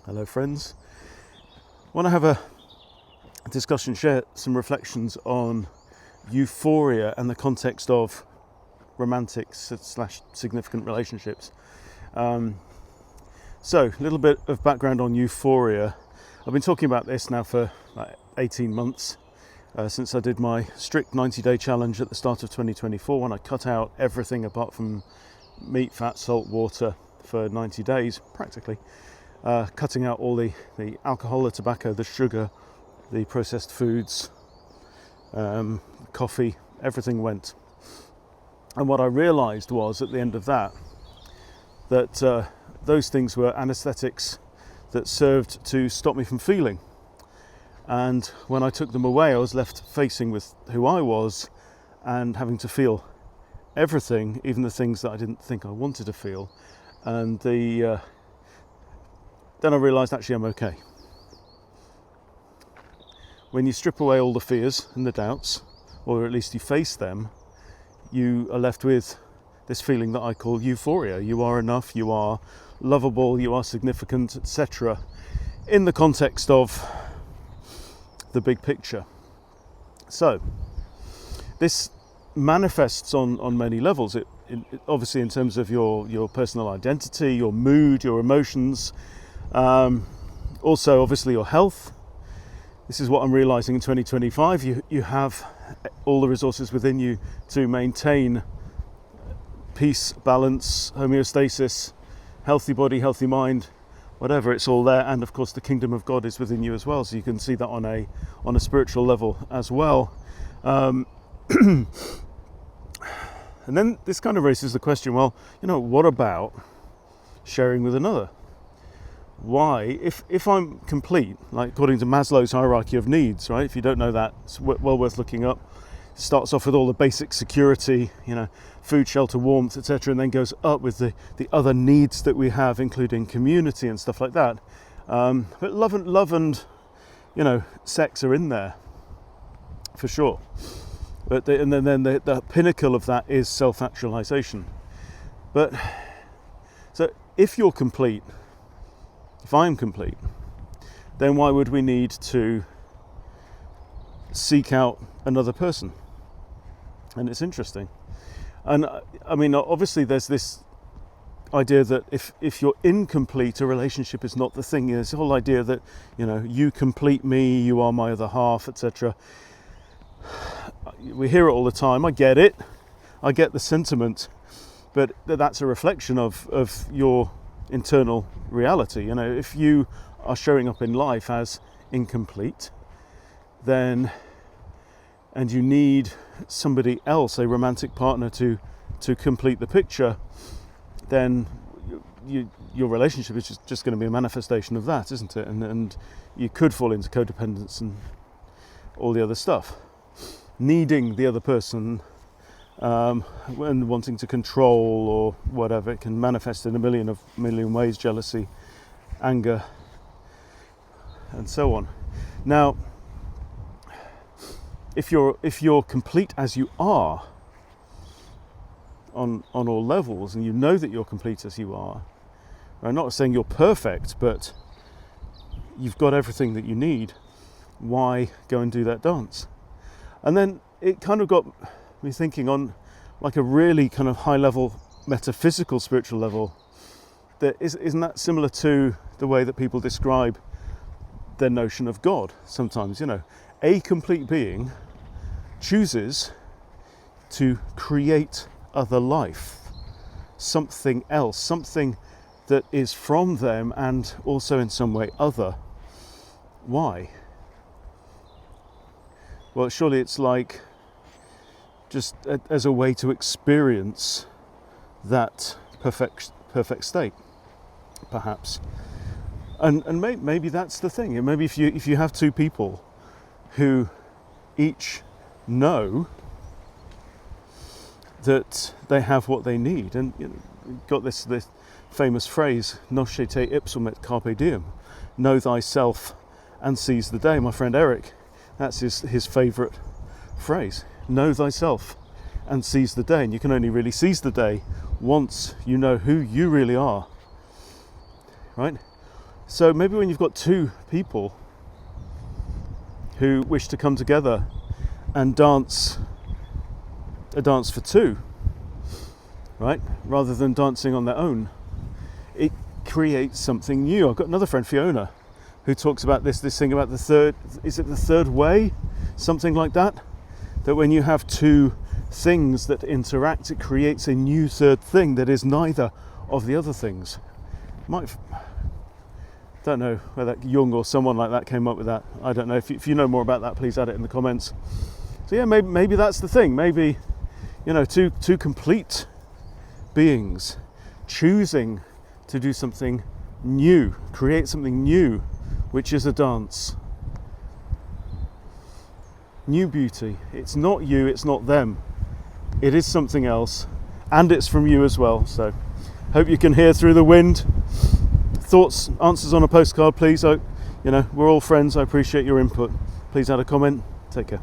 Hello friends. I want to have a discussion, share some reflections on euphoria and the context of romantic / significant relationships. So a little bit of background on euphoria. I've been talking about this now for like 18 months since I did my strict 90-day challenge at the start of 2024, when I cut out everything apart from meat, fat, salt, water for 90 days practically. Cutting out all the alcohol, the tobacco, the sugar, the processed foods, coffee, everything went. And what I realised was at the end of that those things were anaesthetics that served to stop me from feeling. And when I took them away, I was left facing with who I was and having to feel everything, even the things that I didn't think I wanted to feel. And then I realised actually I'm okay. When you strip away all the fears and the doubts, or at least you face them, you are left with this feeling that I call euphoria. You are enough, you are lovable, you are significant, etc. in the context of the big picture. So this manifests on many levels. It obviously in terms of your personal identity, your mood, your emotions, also obviously your health. This is what I'm realizing in 2025. You have all the resources within you to maintain peace, balance, homeostasis, healthy body, healthy mind, whatever, it's all there. And of course the kingdom of God is within you as well, so you can see that on a spiritual level as well. And then this kind of raises the question, well, what about sharing with another? Why, if I'm complete, like according to Maslow's hierarchy of needs, right? If you don't know that, it's well worth looking up. It starts off with all the basic security, food, shelter, warmth, etc., and then goes up with the other needs that we have, including community and stuff like that. But love and sex are in there for sure. But then the pinnacle of that is self-actualization. But so if you're complete, if I'm complete, then why would we need to seek out another person? And it's interesting. And I mean, obviously there's this idea that if you're incomplete, a relationship is not the thing. There's the whole idea that, you complete me, you are my other half, etc. We hear it all the time. I get it. I get the sentiment. But that's a reflection of your internal reality. If you are showing up in life as incomplete, and you need somebody else, a romantic partner, to complete the picture, then your relationship is just going to be a manifestation of that, isn't it? And you could fall into codependence and all the other stuff, needing the other person, and wanting to control or whatever. It can manifest in a million ways: jealousy, anger, and so on. Now, if you're complete as you are on all levels, and you know that you're complete as you are, I'm not saying you're perfect, but you've got everything that you need, why go and do that dance? And then it kind of got me thinking on like a really kind of high level metaphysical spiritual level. Isn't that similar to the way that people describe their notion of God sometimes? A complete being chooses to create other life, something else, something that is from them and also in some way other. Why? Well, surely it's like just as a way to experience that perfect state, perhaps. And maybe that's the thing. And maybe if you have two people who each know that they have what they need, and you've got this famous phrase, "Nosce te ipsum et carpe diem," know thyself and seize the day. My friend Eric, that's his favourite phrase. Know thyself and seize the day. And you can only really seize the day once you know who you really are, right? So maybe when you've got two people who wish to come together and dance a dance for two, right, rather than dancing on their own, it creates something new. I've got another friend, Fiona, who talks about this thing about the third way, something like that, that when you have two things that interact, it creates a new third thing that is neither of the other things. Don't know whether Jung or someone like that came up with that. I don't know. If you know more about that, please add it in the comments. So yeah, maybe that's the thing. Maybe, two complete beings choosing to do something new, create something new, which is a dance. New beauty. It's not you, it's not them. It is something else, and it's from you as well. So hope you can hear through the wind. Thoughts, answers on a postcard, please. We're all friends. I appreciate your input. Please add a comment. Take care.